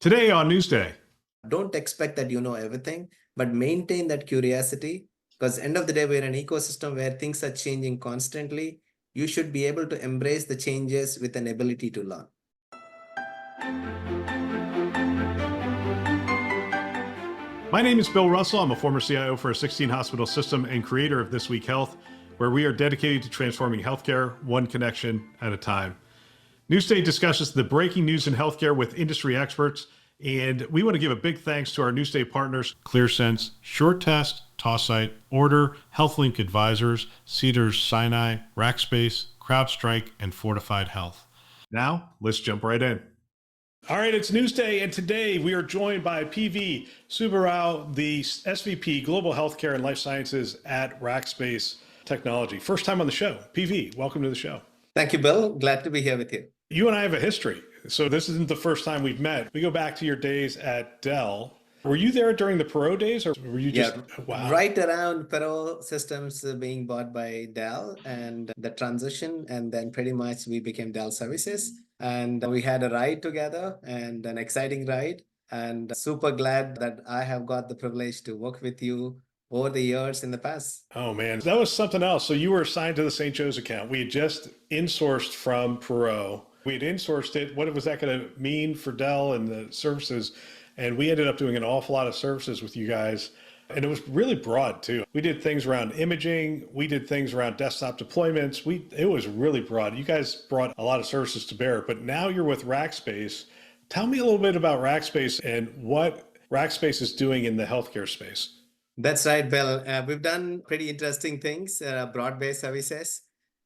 Today on Newsday. Don't expect that you know everything, but maintain that curiosity, because end of the day, we're an ecosystem where things are changing constantly. You should be able to embrace the changes with an ability to learn. My name is Bill Russell. I'm a former CIO for a 16-hospital system and creator of This Week Health, where we are dedicated to transforming healthcare one connection at a time. Newsday discusses the breaking news in healthcare with industry experts, and we want to give a big thanks to our Newsday partners, ClearSense, SureTest, Tossite, Order, HealthLink Advisors, Cedars-Sinai, Rackspace, CrowdStrike, and Fortified Health. Now, let's jump right in. All right, it's Newsday, and today we are joined by PV SubbaRao, the SVP Global Healthcare and Life Sciences at Rackspace Technology. First time on the show. PV, welcome to the show. Thank you, Bill. Glad to be here with you. You and I have a history, so this isn't the first time we've met. We go back to your days at Dell. Were you there during the Perot days, or were you just, wow? Right around Perot Systems being bought by Dell and the transition, and then pretty much we became Dell Services. And we had a ride together, and an exciting ride, and super glad that I have got the privilege to work with you over the years in the past. Oh man, that was something else. So you were assigned to the St. Joe's account. We had just insourced from Perot. We had insourced it. What was that going to mean for Dell and the services? And we ended up doing an awful lot of services with you guys. And it was really broad too. We did things around imaging. We did things around desktop deployments. It was really broad. You guys brought a lot of services to bear, but now you're with Rackspace. Tell me a little bit about Rackspace and what Rackspace is doing in the healthcare space. That's right, Bill. We've done pretty interesting things, broad-based services.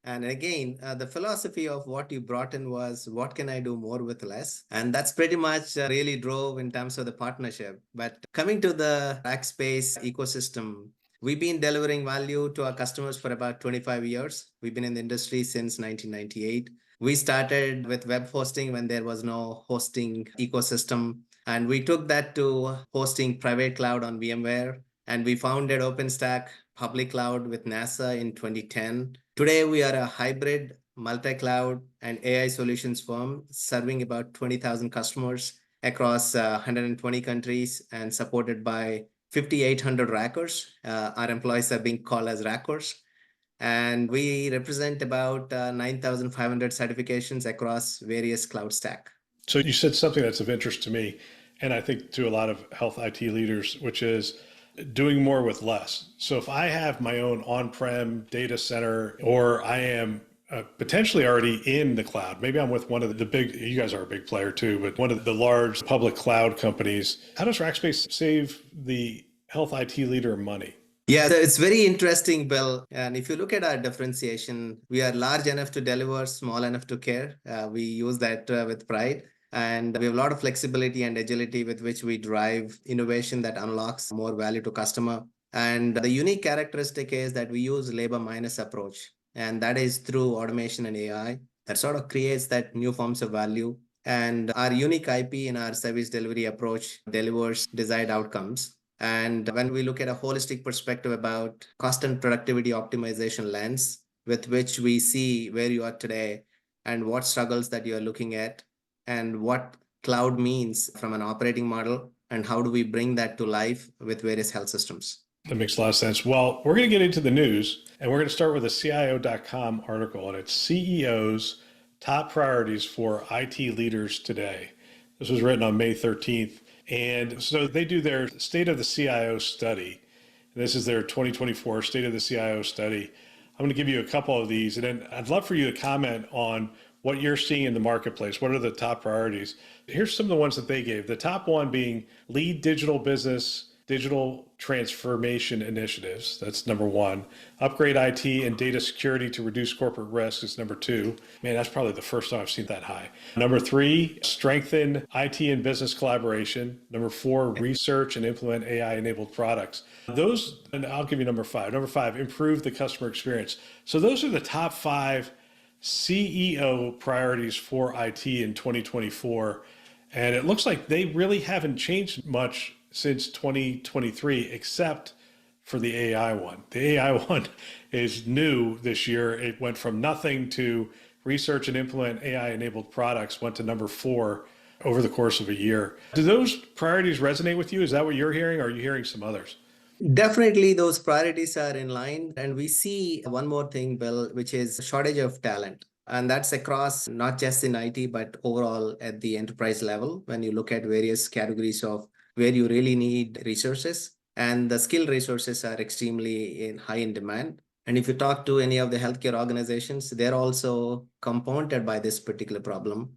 And again, the philosophy of what you brought in was, what can I do more with less? And that's pretty much really drove in terms of the partnership. But coming to the Rackspace ecosystem, we've been delivering value to our customers for about 25 years. We've been in the industry since 1998. We started with web hosting when there was no hosting ecosystem. And we took that to hosting private cloud on VMware. And we founded OpenStack public cloud with NASA in 2010. Today, we are a hybrid multi-cloud and AI solutions firm serving about 20,000 customers across 120 countries and supported by 5,800 Rackers. Our employees are being called as Rackers. And we represent about 9,500 certifications across various cloud stack. So you said something that's of interest to me, and I think to a lot of health IT leaders, which is doing more with less. So if I have my own on-prem data center, or I am potentially already in the cloud, maybe I'm with one of the big, you guys are a big player too, but one of the large public cloud companies, how does Rackspace save the health IT leader money? Yeah, it's very interesting, Bill. And if you look at our differentiation, we are large enough to deliver, small enough to care. We use that with pride. And we have a lot of flexibility and agility with which we drive innovation that unlocks more value to customer. And the unique characteristic is that we use labor minus approach. And that is through automation and AI that sort of creates that new forms of value. And our unique IP in our service delivery approach delivers desired outcomes. And when we look at a holistic perspective about cost and productivity optimization lens with which we see where you are today and what struggles that you are looking at, and what cloud means from an operating model, and how do we bring that to life with various health systems. That makes a lot of sense. Well, we're going to get into the news, and we're going to start with a CIO.com article, and it's CEO's top priorities for IT leaders today. This was written on May 13th. And so they do their State of the CIO study. And this is their 2024 State of the CIO study. I'm going to give you a couple of these, and then I'd love for you to comment on what you're seeing in the marketplace. What are the top priorities? Here's some of the ones that they gave. The top one being lead digital business, digital transformation initiatives. That's number one. Upgrade IT and data security to reduce corporate risk is number two. Man, that's probably the first time I've seen that high. Number three, strengthen IT and business collaboration. Number four, research and implement AI-enabled products. Those, and I'll give you number five. Number five, improve the customer experience. So those are the top five CEO priorities for IT in 2024. And it looks like they really haven't changed much since 2023, except for the AI one. The AI one is new this year. It went from nothing to research and implement AI-enabled products, went to number 4 over the course of a year. Do those priorities resonate with you? Is that what you're hearing? Or are you hearing some others? Definitely, those priorities are in line. And we see one more thing, Bill, which is shortage of talent. And that's across not just in IT, but overall at the enterprise level, when you look at various categories of where you really need resources. And the skill resources are extremely high in demand. And if you talk to any of the healthcare organizations, they're also compounded by this particular problem.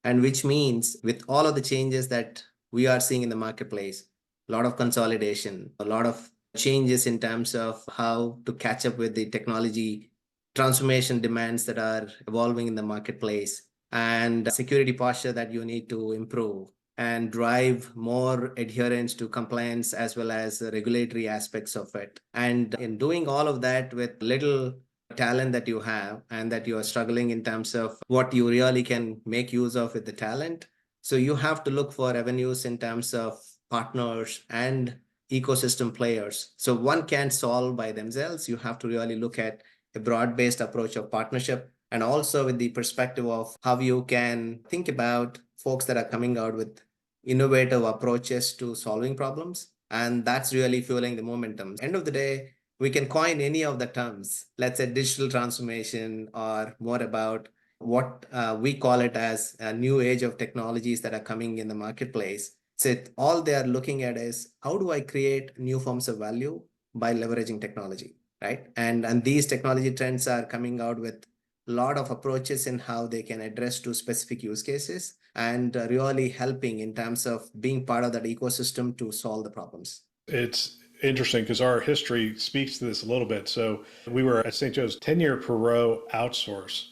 And which means with all of the changes that we are seeing in the marketplace, a lot of consolidation, a lot of changes in terms of how to catch up with the technology transformation demands that are evolving in the marketplace, and security posture that you need to improve and drive more adherence to compliance as well as the regulatory aspects of it. And in doing all of that with little talent that you have and that you are struggling in terms of what you really can make use of with the talent. So you have to look for avenues in terms of partners and ecosystem players. So one can't solve by themselves. You have to really look at a broad-based approach of partnership, and also with the perspective of how you can think about folks that are coming out with innovative approaches to solving problems. And that's really fueling the momentum. End of the day, we can coin any of the terms, let's say digital transformation, or more about what we call it as a new age of technologies that are coming in the marketplace. So all they are looking at is how do I create new forms of value by leveraging technology, right? And these technology trends are coming out with a lot of approaches in how they can address to specific use cases, and really helping in terms of being part of that ecosystem to solve the problems. It's interesting because our history speaks to this a little bit. So we were at St. Joe's 10-year Perot outsource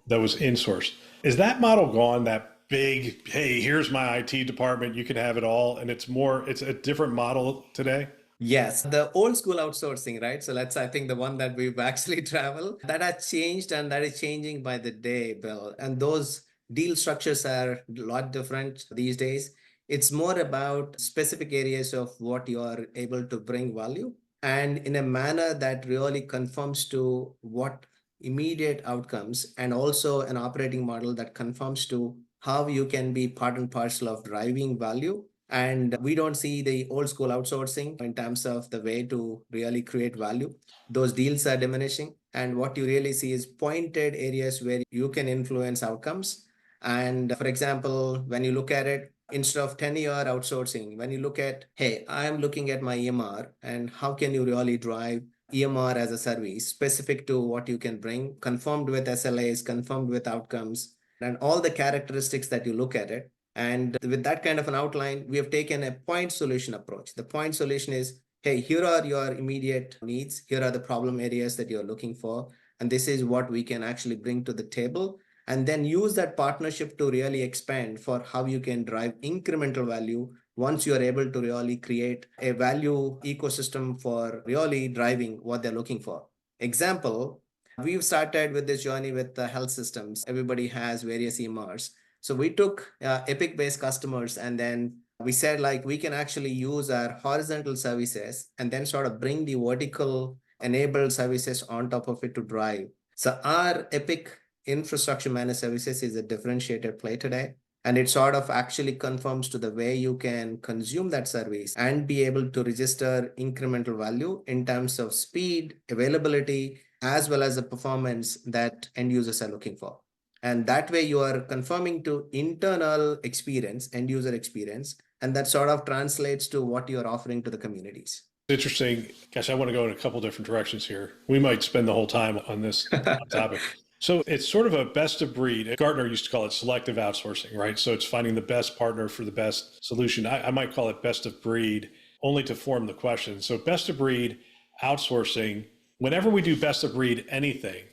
that was insourced. Is that model gone? That big, hey, here's my IT department, you can have it all, and it's a different model today? Yes, the old school outsourcing, right? So I think the one that we've actually traveled, that has changed and that is changing by the day, Bill. And those deal structures are a lot different these days. It's more about specific areas of what you are able to bring value, and in a manner that really conforms to what immediate outcomes, and also an operating model that conforms to how you can be part and parcel of driving value. And we don't see the old school outsourcing in terms of the way to really create value. Those deals are diminishing. And what you really see is pointed areas where you can influence outcomes. And for example, when you look at it, instead of 10-year outsourcing, when you look at, hey, I'm looking at my EMR and how can you really drive EMR as a service specific to what you can bring, confirmed with SLAs, confirmed with outcomes, and all the characteristics that you look at it. And with that kind of an outline, we have taken a point solution approach. The point solution is, hey, here are your immediate needs. Here are the problem areas that you're looking for. And this is what we can actually bring to the table. And then use that partnership to really expand for how you can drive incremental value once you are able to really create a value ecosystem for really driving what they're looking for. Example, we've started with this journey with the health systems. Everybody has various EMRs. So we took Epic-based customers, and then we said, like, we can actually use our horizontal services and then sort of bring the vertical enabled services on top of it to drive. So our Epic infrastructure managed services is a differentiated play today. And it sort of actually conforms to the way you can consume that service and be able to register incremental value in terms of speed, availability, as well as the performance that end users are looking for. And that way you are conforming to internal experience, end user experience, and that sort of translates to what you're offering to the communities. Interesting. Gosh, I want to go in a couple different directions here. We might spend the whole time on this topic. So it's sort of a best of breed. Gartner used to call it selective outsourcing, right? So it's finding the best partner for the best solution. I might call it best of breed, only to form the question. So best of breed outsourcing, whenever we do best of breed anything,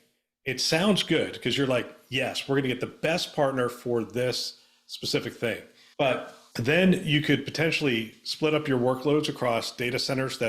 it sounds good because you're like, yes, we're going to get the best partner for this specific thing. But then you could potentially split up your workloads across data centers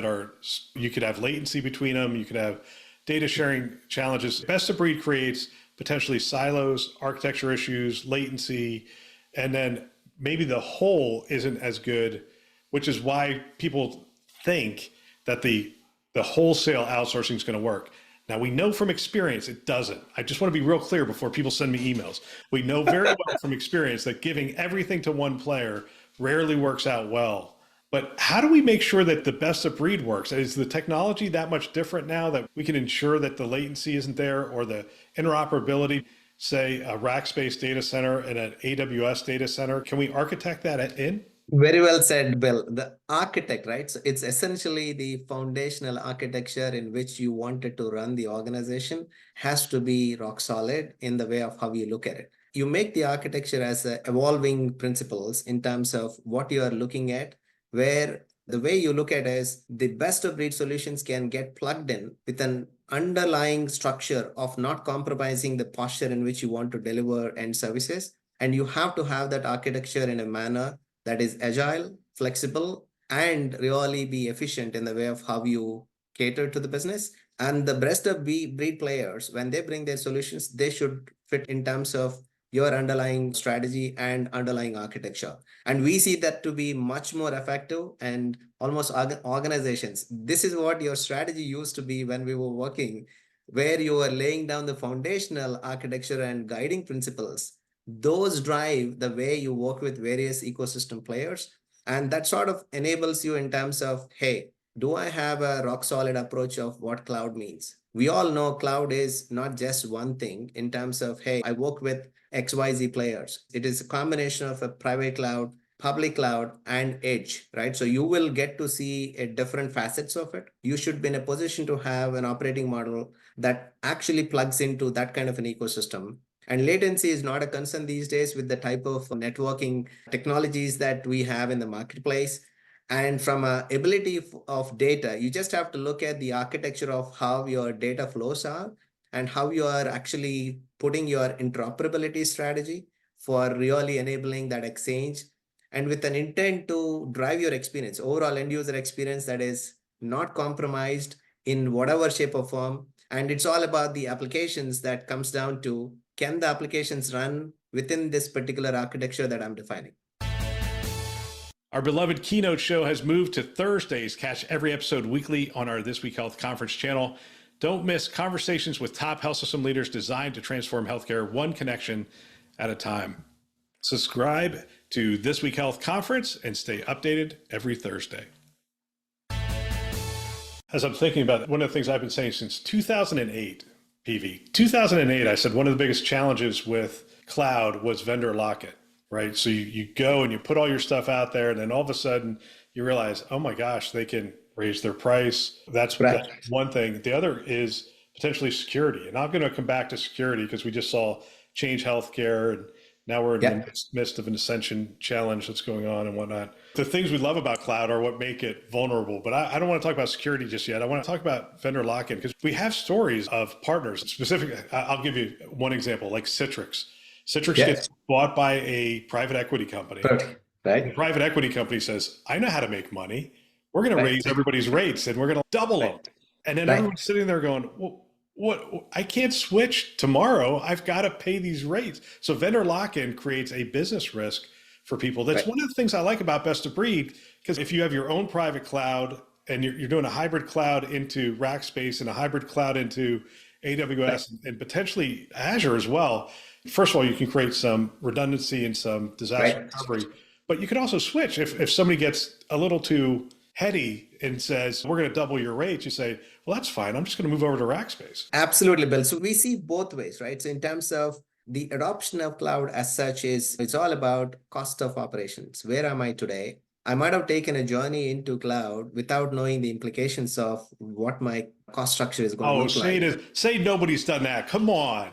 you could have latency between them. You could have data sharing challenges. Best of breed creates potentially silos, architecture issues, latency, and then maybe the whole isn't as good, which is why people think that the wholesale outsourcing is going to work. Now, we know from experience it doesn't. I just want to be real clear before people send me emails. We know very well from experience that giving everything to one player rarely works out well. But how do we make sure that the best of breed works? Is the technology that much different now that we can ensure that the latency isn't there or the interoperability, say a Rackspace data center and an AWS data center? Can we architect that in? Very well said, Bill. The architect, right? So it's essentially the foundational architecture in which you wanted to run the organization has to be rock solid in the way of how you look at it. You make the architecture as evolving principles in terms of what you are looking at, where the way you look at it is the best of breed solutions can get plugged in with an underlying structure of not compromising the posture in which you want to deliver end services. And you have to have that architecture in a manner that is agile, flexible, and really be efficient in the way of how you cater to the business. And the best of breed players, when they bring their solutions, they should fit in terms of your underlying strategy and underlying architecture. And we see that to be much more effective and almost organizations. This is what your strategy used to be when we were working, where you were laying down the foundational architecture and guiding principles. Those drive the way you work with various ecosystem players. And that sort of enables you in terms of, hey, do I have a rock solid approach of what cloud means? We all know cloud is not just one thing in terms of, hey, I work with XYZ players. It is a combination of a private cloud, public cloud, and edge, right? So you will get to see a different facets of it. You should be in a position to have an operating model that actually plugs into that kind of an ecosystem. And latency is not a concern these days with the type of networking technologies that we have in the marketplace. And from a ability of data, you just have to look at the architecture of how your data flows are and how you are actually putting your interoperability strategy for really enabling that exchange and with an intent to drive your experience, overall end user experience that is not compromised in whatever shape or form. And it's all about the applications that comes down to, can the applications run within this particular architecture that I'm defining? Our beloved Keynote show has moved to Thursdays. Catch every episode weekly on our This Week Health Conference channel. Don't miss conversations with top health system leaders designed to transform healthcare one connection at a time. Subscribe to This Week Health Conference and stay updated every Thursday. As I'm thinking about it, one of the things I've been saying since 2008, PV, 2008, I said one of the biggest challenges with cloud was vendor lock-in, right? So you go and you put all your stuff out there, and then all of a sudden you realize, oh my gosh, they can raise their price. That's one thing. The other is potentially security. And I'm going to come back to security because we just saw Change Healthcare, and now we're in the midst of an Ascension challenge that's going on and whatnot. The things we love about cloud are what make it vulnerable. But I don't want to talk about security just yet. I want to talk about vendor lock-in because we have stories of partners. Specifically, I'll give you one example, like Citrix. Citrix gets bought by a private equity company. Right. The private equity company says, I know how to make money. We're going to raise everybody's rates and we're going to double them. And then everyone's sitting there going, well, what? I can't switch tomorrow. I've got to pay these rates. So vendor lock-in creates a business risk for people. That's one of the things I like about best of breed, because if you have your own private cloud and you're doing a hybrid cloud into Rackspace and a hybrid cloud into AWS and potentially Azure as well, first of all, you can create some redundancy and some disaster recovery, but you can also switch. If somebody gets a little too heady and says, we're going to double your rates, you say, well, that's fine. I'm just going to move over to Rackspace. Absolutely, Bill. So we see both ways, right? So in terms of the adoption of cloud as such it's all about cost of operations. Where am I today? I might have taken a journey into cloud without knowing the implications of what my cost structure is going to look like. Say nobody's done that. Come on.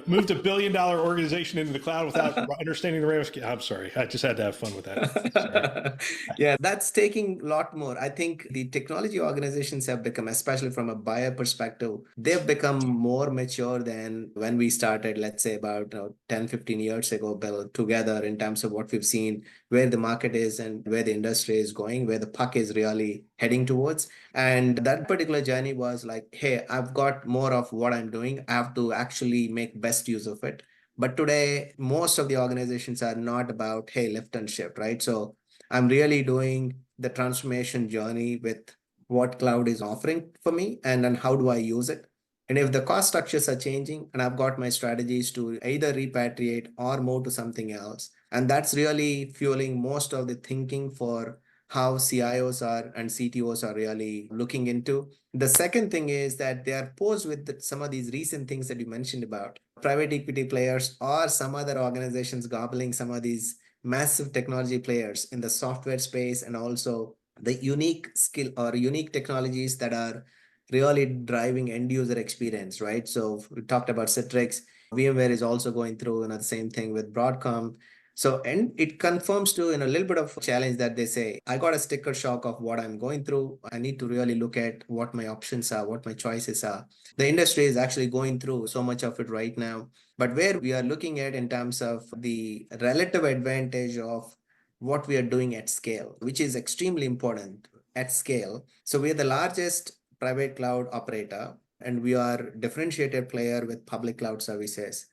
Moved $1 billion organization into the cloud without understanding the risk. I'm sorry. I just had to have fun with that. Yeah, that's taking a lot more. I think the technology organizations have become, especially from a buyer perspective, they've become more mature than when we started, let's say about 10, 15 years ago, Bill, together in terms of what we've seen, where the market is and where the industry is going, where the puck is really heading towards. And that particular journey was like, hey, I've got more of what I'm doing. I have to actually make best use of it. But today, most of the organizations are not about, hey, lift and shift, right? So I'm really doing the transformation journey with what cloud is offering for me and then how do I use it. And if the cost structures are changing, and I've got my strategies to either repatriate or move to something else, and that's really fueling most of the thinking for how CIOs are and CTOs are really looking into. The second thing is that they are posed with some of these recent things that you mentioned about private equity players or some other organizations gobbling some of these massive technology players in the software space, and also the unique skill or unique technologies that are really driving end user experience, right? So we talked about Citrix. VMware is also going through the same thing with Broadcom. So, and it confirms to in a little bit of challenge that they say, I got a sticker shock of what I'm going through. I need to really look at what my options are, what my choices are. The industry is actually going through so much of it right now. But where we are looking at in terms of the relative advantage of what we are doing at scale, which is extremely important at scale. So we are the largest private cloud operator, and we are differentiated player with public cloud services.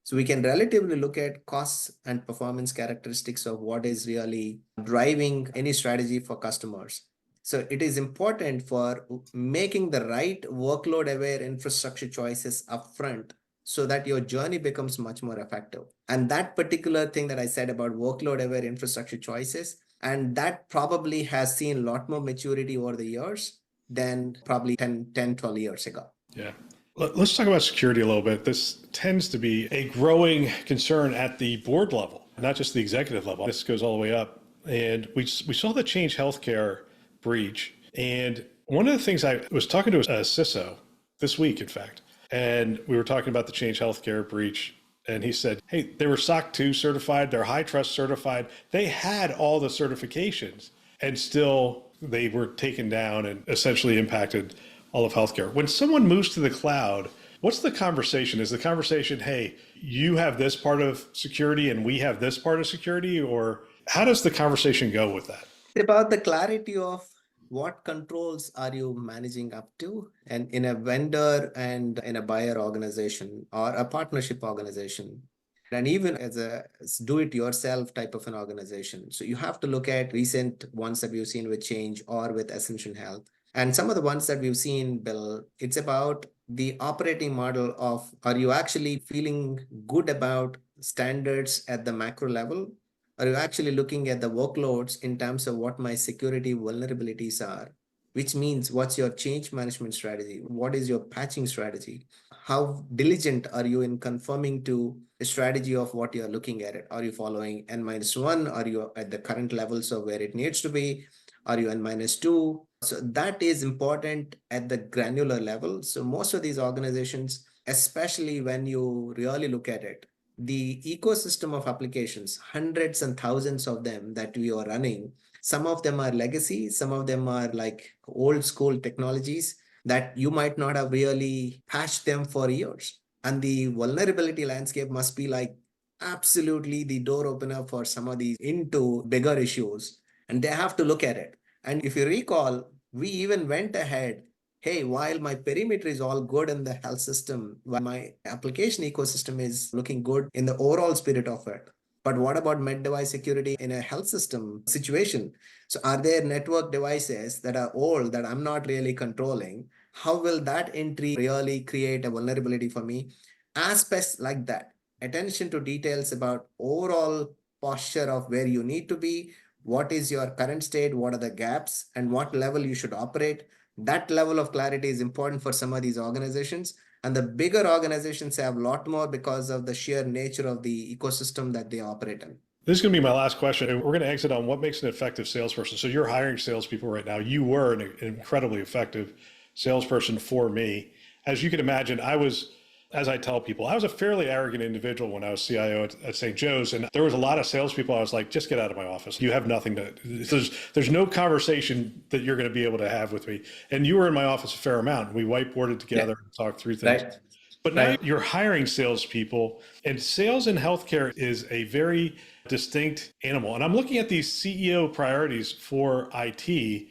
So we can relatively look at costs and performance characteristics of what is really driving any strategy for customers. So it is important for making the right workload aware infrastructure choices upfront so that your journey becomes much more effective. And that particular thing that I said about workload aware infrastructure choices, and that probably has seen a lot more maturity over the years than probably 12 years ago. Yeah. Let's talk about security a little bit. This tends to be a growing concern at the board level, not just the executive level. This goes all the way up. And we saw the Change Healthcare breach. And one of the things, I was talking to a CISO this week, in fact, and we were talking about the Change Healthcare breach. And he said, hey, they were SOC 2 certified, they're high trust certified. They had all the certifications, and still they were taken down and essentially impacted all of healthcare. When someone moves to the cloud, what's the conversation? Is the conversation, hey, you have this part of security and we have this part of security? Or how does the conversation go with that? About the clarity of what controls are you managing up to, and in a vendor and in a buyer organization or a partnership organization, and even as a do-it-yourself type of an organization. So you have to look at recent ones that we've seen with Change or with Ascension Health. And some of the ones that we've seen, Bill, it's about the operating model of, are you actually feeling good about standards at the macro level? Are you actually looking at the workloads in terms of what my security vulnerabilities are? Which means, what's your change management strategy? What is your patching strategy? How diligent are you in confirming to a strategy of what you're looking at it? Are you following N-1? Are you at the current levels of where it needs to be? Are you N-2? So that is important at the granular level. So most of these organizations, especially when you really look at it, the ecosystem of applications, hundreds and thousands of them that we are running, some of them are legacy, some of them are like old school technologies that you might not have really patched them for years. And the vulnerability landscape must be like absolutely the door opener for some of these into bigger issues. And they have to look at it. And if you recall, we even went ahead, hey, while my perimeter is all good in the health system, while my application ecosystem is looking good in the overall spirit of it, but what about med device security in a health system situation? So are there network devices that are old that I'm not really controlling? How will that entry really create a vulnerability for me? Aspects like that. Attention to details about overall posture of where you need to be, what is your current state, what are the gaps, and what level you should operate. That level of clarity is important for some of these organizations. And the bigger organizations have a lot more because of the sheer nature of the ecosystem that they operate in. This is going to be my last question. And we're going to exit on what makes an effective salesperson. So you're hiring salespeople right now. You were an incredibly effective salesperson for me. As you can imagine, as I tell people, I was a fairly arrogant individual when I was CIO at St. Joe's, and there was a lot of salespeople. I was like, just get out of my office. You have nothing to, there's no conversation that you're going to be able to have with me. And you were in my office a fair amount. We whiteboarded together and talked through things. Right. But now you're hiring salespeople, and sales in healthcare is a very distinct animal. And I'm looking at these CEO priorities for IT.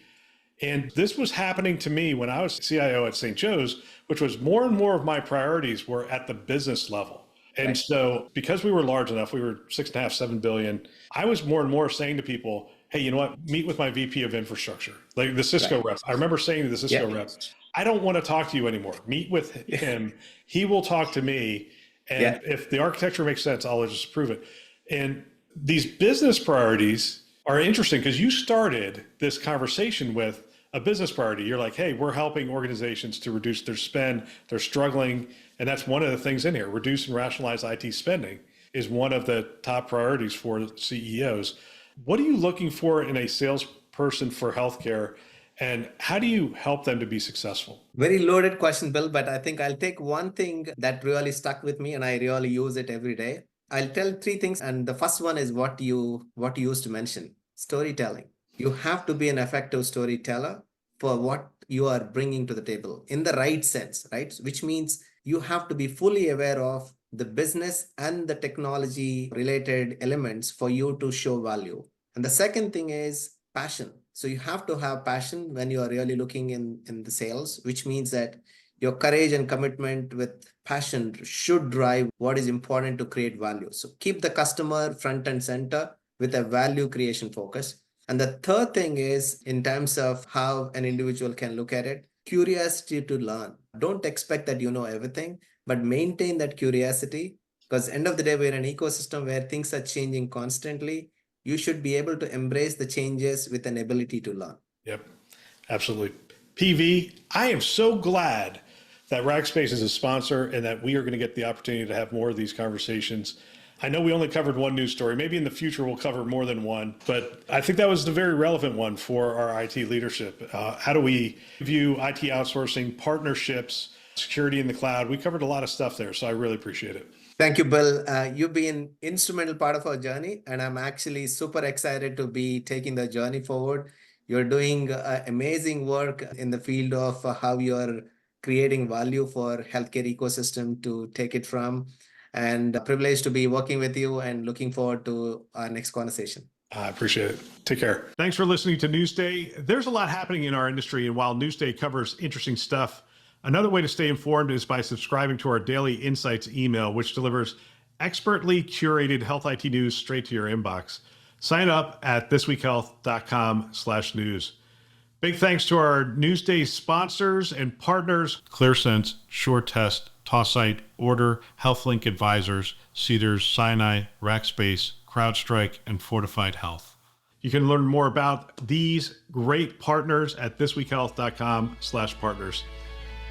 And this was happening to me when I was CIO at St. Joe's, which was more and more of my priorities were at the business level. And so because we were large enough, we were 6.5, 7 billion, I was more and more saying to people, hey, you know what, meet with my VP of infrastructure, like the Cisco rep. I remember saying to the Cisco rep, I don't want to talk to you anymore. Meet with him. He will talk to me. And if the architecture makes sense, I'll just approve it. And these business priorities are interesting because you started this conversation with a business priority. You're like, hey, we're helping organizations to reduce their spend. They're struggling. And that's one of the things in here. Reduce and rationalize IT spending is one of the top priorities for CEOs. What are you looking for in a salesperson for healthcare? And how do you help them to be successful? Very loaded question, Bill, but I think I'll take one thing that really stuck with me and I really use it every day. I'll tell three things. And the first one is what you used to mention, storytelling. You have to be an effective storyteller for what you are bringing to the table in the right sense, right? Which means you have to be fully aware of the business and the technology related elements for you to show value. And the second thing is passion. So you have to have passion when you are really looking in the sales, which means that your courage and commitment with passion should drive what is important to create value. So keep the customer front and center with a value creation focus. And the third thing is in terms of how an individual can look at it, curiosity to learn. Don't expect that you know everything, but maintain that curiosity because end of the day, we're in an ecosystem where things are changing constantly. You should be able to embrace the changes with an ability to learn. Yep, absolutely. PV, I am so glad that Rackspace is a sponsor and that we are going to get the opportunity to have more of these conversations. I know we only covered one news story. Maybe in the future we'll cover more than one, but I think that was the very relevant one for our IT leadership. How do we view IT outsourcing, partnerships, security in the cloud? We covered a lot of stuff there, so I really appreciate it. Thank you, Bill. You've been instrumental part of our journey, and I'm actually super excited to be taking the journey forward. You're doing amazing work in the field of how you're creating value for healthcare ecosystem to take it from, and privileged to be working with you and looking forward to our next conversation. I appreciate it. Take care. Thanks for listening to Newsday. There's a lot happening in our industry, and while Newsday covers interesting stuff, another way to stay informed is by subscribing to our daily insights email, which delivers expertly curated health IT news straight to your inbox. Sign up at thisweekhealth.com/news. Big thanks to our Newsday sponsors and partners, ClearSense, SureTest, Tossite, Order, HealthLink Advisors, Cedars, Sinai, Rackspace, CrowdStrike, and Fortified Health. You can learn more about these great partners at thisweekhealth.com/partners.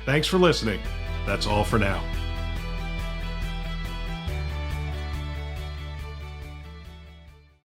Thanks for listening. That's all for now.